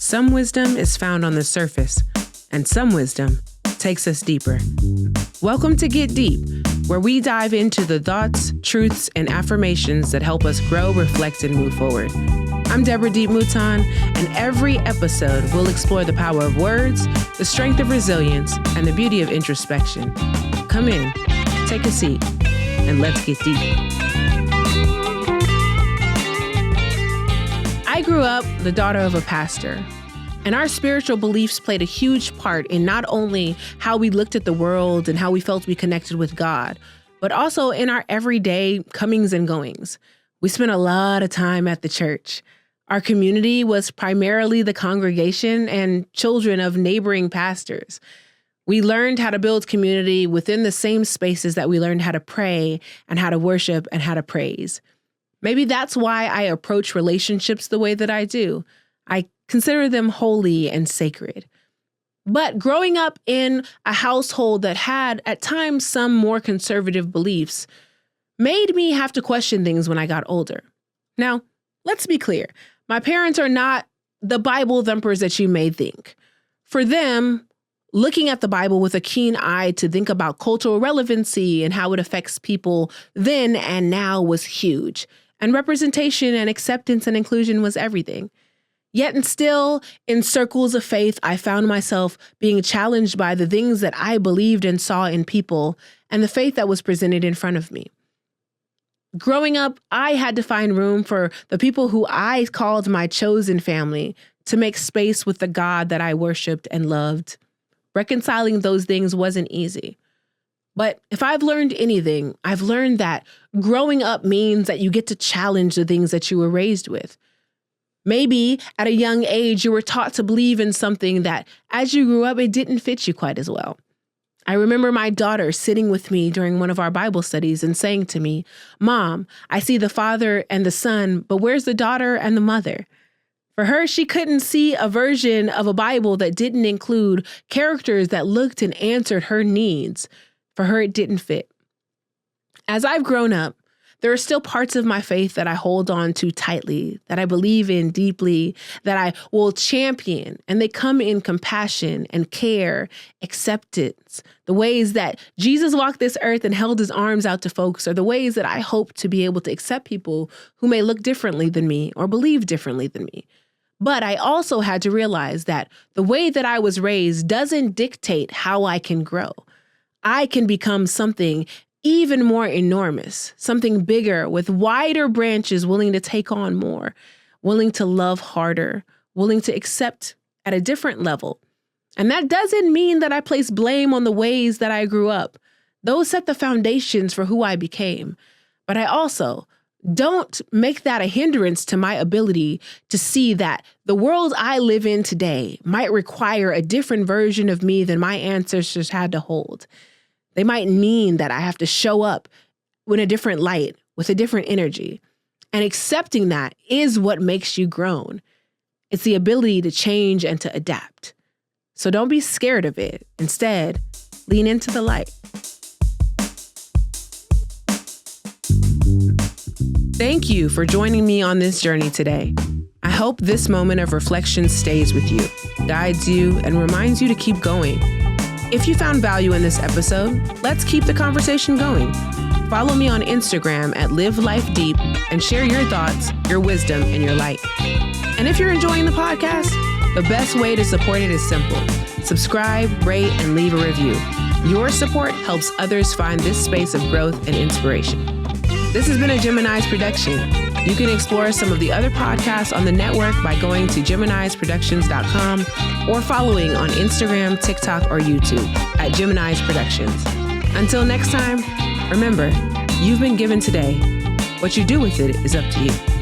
Some wisdom is found on the surface, and some wisdom takes us deeper. Welcome to Get Deep, where we dive into the thoughts, truths, and affirmations that help us grow, reflect, and move forward. I'm Deborah D.E.E.P, Mouton, and every episode we'll explore the power of words, the strength of resilience, and the beauty of introspection. Come in, take a seat, and let's get deep. I grew up the daughter of a pastor, and our spiritual beliefs played a huge part in not only how we looked at the world and how we felt we connected with God, but also in our everyday comings and goings. We spent a lot of time at the church. Our community was primarily the congregation and children of neighboring pastors. We learned how to build community within the same spaces that we learned how to pray and how to worship and how to praise. Maybe that's why I approach relationships the way that I do. I consider them holy and sacred. But growing up in a household that had, at times, some more conservative beliefs made me have to question things when I got older. Now, let's be clear. My parents are not the Bible thumpers that you may think. For them, looking at the Bible with a keen eye to think about cultural relevancy and how it affects people then and now was huge. And representation and acceptance and inclusion was everything. Yet and still, in circles of faith, I found myself being challenged by the things that I believed and saw in people and the faith that was presented in front of me. Growing up, I had to find room for the people who I called my chosen family to make space with the God that I worshiped and loved. Reconciling those things wasn't easy. But if I've learned anything, I've learned that growing up means that you get to challenge the things that you were raised with. Maybe at a young age, you were taught to believe in something that as you grew up, it didn't fit you quite as well. I remember my daughter sitting with me during one of our Bible studies and saying to me, "Mom, I see the Father and the Son, but where's the daughter and the mother?" For her, she couldn't see a version of a Bible that didn't include characters that looked and answered her needs. For her, it didn't fit. As I've grown up, there are still parts of my faith that I hold on to tightly, that I believe in deeply, that I will champion, and they come in compassion and care, acceptance. The ways that Jesus walked this earth and held his arms out to folks are the ways that I hope to be able to accept people who may look differently than me or believe differently than me. But I also had to realize that the way that I was raised doesn't dictate how I can grow. I can become something even more enormous, something bigger with wider branches, willing to take on more, willing to love harder, willing to accept at a different level. And that doesn't mean that I place blame on the ways that I grew up. Those set the foundations for who I became. But I also don't make that a hindrance to my ability to see that the world I live in today might require a different version of me than my ancestors had to hold. They might mean that I have to show up in a different light, with a different energy. And accepting that is what makes you grown. It's the ability to change and to adapt. So don't be scared of it. Instead, lean into the light. Thank you for joining me on this journey today. I hope this moment of reflection stays with you, guides you, and reminds you to keep going. If you found value in this episode, let's keep the conversation going. Follow me on Instagram at Live Life Deep and share your thoughts, your wisdom, and your light. And if you're enjoying the podcast, the best way to support it is simple. Subscribe, rate, and leave a review. Your support helps others find this space of growth and inspiration. This has been a Gemini's production. You can explore some of the other podcasts on the network by going to GeminisProductions.com or following on Instagram, TikTok, or YouTube at Gemini's Productions. Until next time, remember, you've been given today. What you do with it is up to you.